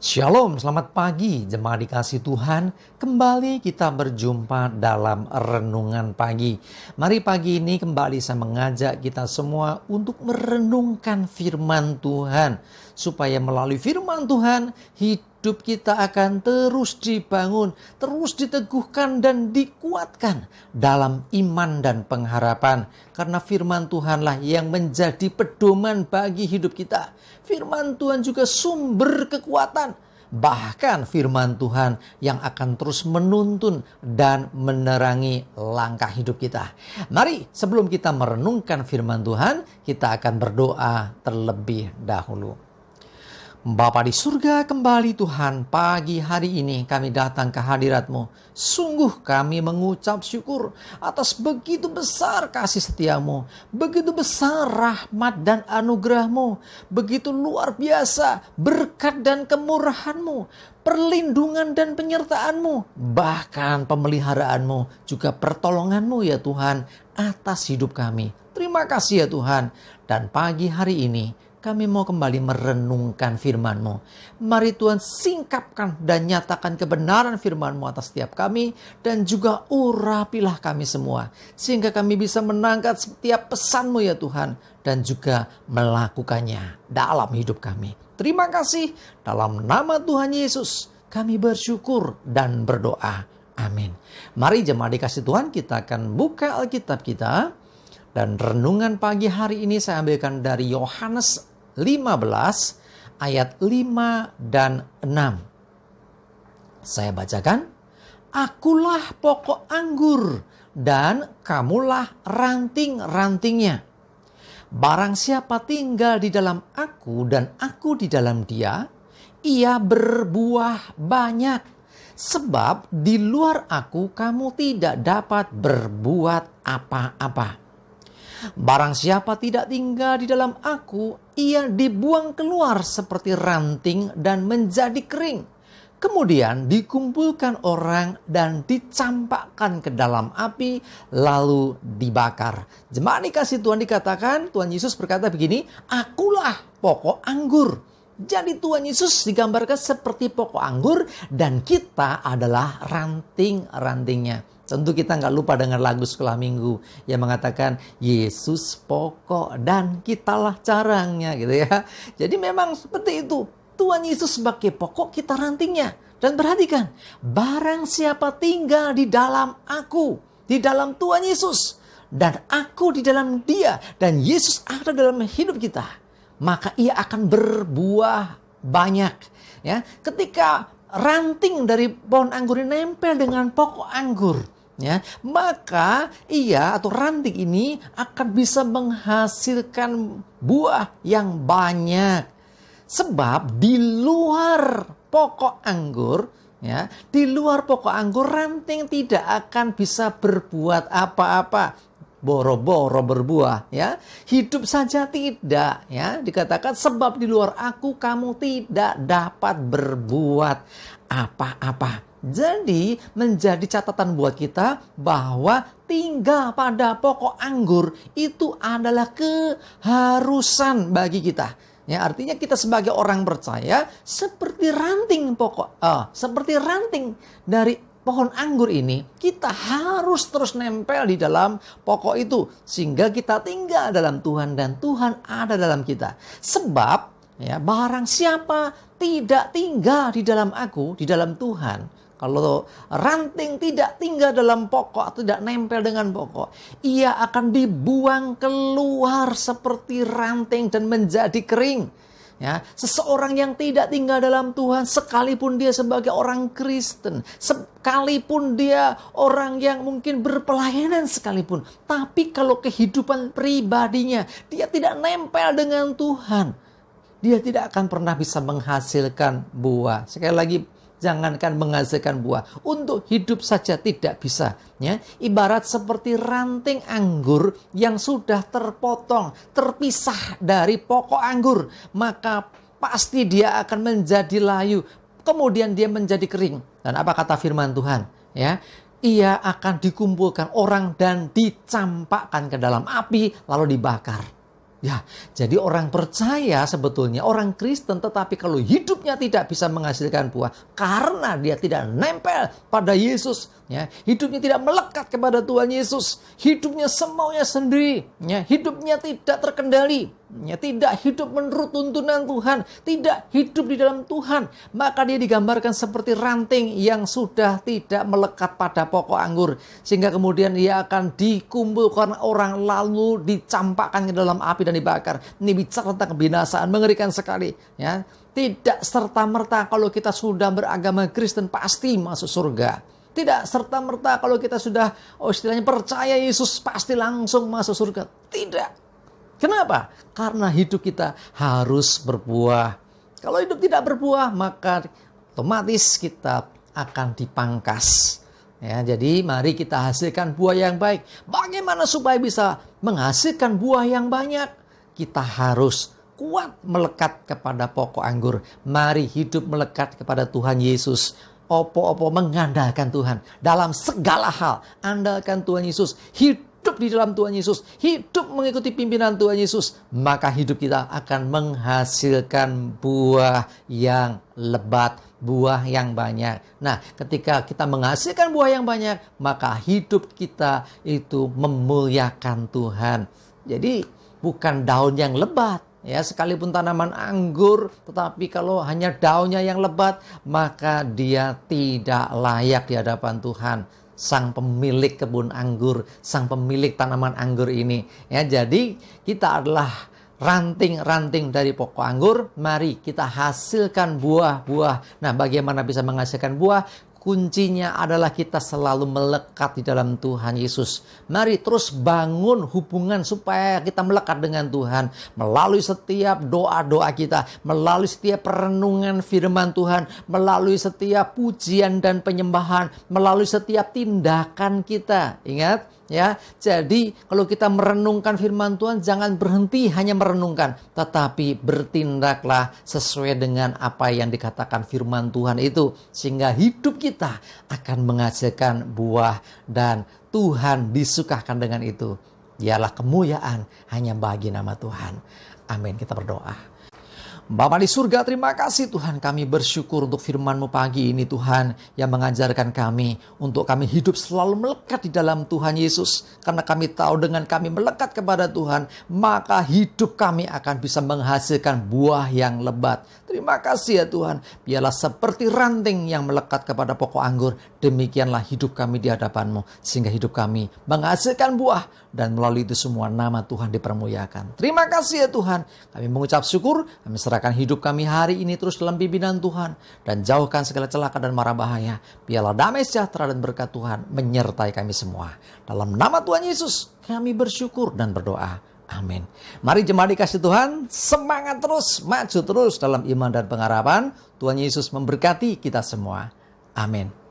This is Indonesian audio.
Shalom, selamat pagi jemaat dikasih Tuhan. Kembali kita berjumpa dalam renungan pagi. Mari pagi ini kembali saya mengajak kita semua untuk merenungkan firman Tuhan. Supaya melalui firman Tuhan, hidup kita akan terus dibangun, terus diteguhkan dan dikuatkan dalam iman dan pengharapan. Karena firman Tuhanlah yang menjadi pedoman bagi hidup kita. Firman Tuhan juga sumber kekuatan. Bahkan firman Tuhan yang akan terus menuntun dan menerangi langkah hidup kita. Mari sebelum kita merenungkan firman Tuhan, kita akan berdoa terlebih dahulu. Bapa di surga, kembali Tuhan, pagi hari ini kami datang ke hadirat-Mu. Sungguh kami mengucap syukur atas begitu besar kasih setiamu, begitu besar rahmat dan anugerah-Mu, begitu luar biasa berkat dan kemurahan-Mu, perlindungan dan penyertaan-Mu, bahkan pemeliharaan-Mu, juga pertolongan-Mu ya Tuhan atas hidup kami. Terima kasih ya Tuhan. Dan pagi hari ini kami mau kembali merenungkan firman-Mu. Mari Tuhan singkapkan dan nyatakan kebenaran firman-Mu atas setiap kami. Dan juga urapilah kami semua. Sehingga kami bisa menangkap setiap pesan-Mu ya Tuhan. Dan juga melakukannya dalam hidup kami. Terima kasih. Dalam nama Tuhan Yesus kami bersyukur dan berdoa. Amin. Mari jemaat dikasih Tuhan, kita akan buka Alkitab kita. Dan renungan pagi hari ini saya ambilkan dari Yohanes 15 ayat 5 dan 6. Saya bacakan. Akulah pokok anggur dan kamulah ranting-rantingnya. Barang siapa tinggal di dalam aku dan aku di dalam dia, ia berbuah banyak. Sebab di luar aku kamu tidak dapat berbuat apa-apa. Barang siapa tidak tinggal di dalam aku, ia dibuang keluar seperti ranting dan menjadi kering. Kemudian dikumpulkan orang dan dicampakkan ke dalam api, lalu dibakar. Jemaat dikasih Tuhan dikatakan, Tuhan Yesus berkata begini, akulah pokok anggur. Jadi Tuhan Yesus digambarkan seperti pokok anggur dan kita adalah ranting-rantingnya. Tentu kita nggak lupa dengan lagu sekolah minggu yang mengatakan Yesus pokok dan kitalah carangnya gitu ya. Jadi memang seperti itu. Tuhan Yesus sebagai pokok, kita rantingnya. Dan perhatikan, barang siapa tinggal di dalam aku, di dalam Tuhan Yesus, dan aku di dalam dia, dan Yesus ada dalam hidup kita, maka ia akan berbuah banyak. Ya, ketika ranting dari pohon anggur ini nempel dengan pokok anggur, ya, maka ia atau ranting ini akan bisa menghasilkan buah yang banyak. Sebab di luar pokok anggur, ya, di luar pokok anggur ranting tidak akan bisa berbuat apa-apa. Boro-boro berbuah, ya. Hidup saja tidak, ya. Dikatakan sebab di luar aku kamu tidak dapat berbuat apa-apa. Jadi menjadi catatan buat kita bahwa tinggal pada pokok anggur itu adalah keharusan bagi kita. Ya, artinya kita sebagai orang percaya seperti ranting seperti ranting dari pohon anggur ini, kita harus terus nempel di dalam pokok itu sehingga kita tinggal dalam Tuhan dan Tuhan ada dalam kita. Sebab ya, barang siapa tidak tinggal di dalam aku, di dalam Tuhan, kalau ranting tidak tinggal dalam pokok atau tidak nempel dengan pokok, ia akan dibuang keluar seperti ranting dan menjadi kering. Ya, seseorang yang tidak tinggal dalam Tuhan, sekalipun dia sebagai orang Kristen, sekalipun dia orang yang mungkin berpelayanan sekalipun, tapi kalau kehidupan pribadinya dia tidak nempel dengan Tuhan, dia tidak akan pernah bisa menghasilkan buah. Sekali lagi, jangankan menghasilkan buah, untuk hidup saja tidak bisa. Ya, ibarat seperti ranting anggur yang sudah terpotong, terpisah dari pokok anggur, maka pasti dia akan menjadi layu, kemudian dia menjadi kering. Dan apa kata firman Tuhan? Ya, ia akan dikumpulkan orang dan dicampakkan ke dalam api, lalu dibakar. Ya, jadi orang percaya sebetulnya, orang Kristen, tetapi kalau hidupnya tidak bisa menghasilkan buah karena dia tidak nempel pada Yesus, ya, hidupnya tidak melekat kepada Tuhan Yesus, hidupnya semaunya sendiri, ya, hidupnya tidak terkendali, ya, tidak hidup menurut tuntunan Tuhan, tidak hidup di dalam Tuhan, maka dia digambarkan seperti ranting yang sudah tidak melekat pada pokok anggur, sehingga kemudian dia akan dikumpulkan orang lalu dicampakkan ke dalam api dan dibakar. Ini bicara tentang kebinasaan, mengerikan sekali, ya. Tidak serta-merta kalau kita sudah beragama Kristen pasti masuk surga. Tidak serta-merta kalau kita sudah istilahnya percaya Yesus pasti langsung masuk surga. Tidak. Kenapa? Karena hidup kita harus berbuah. Kalau hidup tidak berbuah, maka otomatis kita akan dipangkas. Ya, jadi mari kita hasilkan buah yang baik. Bagaimana supaya bisa menghasilkan buah yang banyak? Kita harus kuat melekat kepada pokok anggur. Mari hidup melekat kepada Tuhan Yesus. Opo-opo mengandalkan Tuhan. Dalam segala hal, andalkan Tuhan Yesus. Hidup di dalam Tuhan Yesus. Hidup mengikuti pimpinan Tuhan Yesus. Maka hidup kita akan menghasilkan buah yang lebat, buah yang banyak. Nah, ketika kita menghasilkan buah yang banyak, maka hidup kita itu memuliakan Tuhan. Jadi, bukan daun yang lebat. Ya, sekalipun tanaman anggur, tetapi kalau hanya daunnya yang lebat, maka dia tidak layak di hadapan Tuhan. Sang pemilik kebun anggur, sang pemilik tanaman anggur ini. Ya, jadi kita adalah ranting-ranting dari pokok anggur. Mari kita hasilkan buah-buah. Nah, bagaimana bisa menghasilkan buah? Kuncinya adalah kita selalu melekat di dalam Tuhan Yesus. Mari terus bangun hubungan supaya kita melekat dengan Tuhan. Melalui setiap doa-doa kita, melalui setiap perenungan firman Tuhan, melalui setiap pujian dan penyembahan, melalui setiap tindakan kita. Ingat, ya, jadi kalau kita merenungkan firman Tuhan, jangan berhenti hanya merenungkan, tetapi bertindaklah sesuai dengan apa yang dikatakan firman Tuhan itu, sehingga hidup kita akan menghasilkan buah dan Tuhan disukakan dengan itu. Ialah kemuliaan hanya bagi nama Tuhan. Amin. Kita berdoa. Bapa di surga, terima kasih Tuhan, kami bersyukur untuk firman-Mu pagi ini Tuhan, yang mengajarkan kami untuk kami hidup selalu melekat di dalam Tuhan Yesus. Karena kami tahu dengan kami melekat kepada Tuhan, maka hidup kami akan bisa menghasilkan buah yang lebat. Terima kasih ya Tuhan, biarlah seperti ranting yang melekat kepada pokok anggur, demikianlah hidup kami di hadapan-Mu, sehingga hidup kami menghasilkan buah, dan melalui itu semua nama Tuhan dipermuliakan. Terima kasih ya Tuhan, kami mengucap syukur, kami serahkan hidup kami hari ini terus dalam pimpinan Tuhan, dan jauhkan segala celaka dan mara bahaya. Biarlah damai sejahtera dan berkat Tuhan menyertai kami semua. Dalam nama Tuhan Yesus kami bersyukur dan berdoa. Amin. Mari jemaat dikasih Tuhan, semangat terus, maju terus dalam iman dan pengharapan. Tuhan Yesus memberkati kita semua. Amin.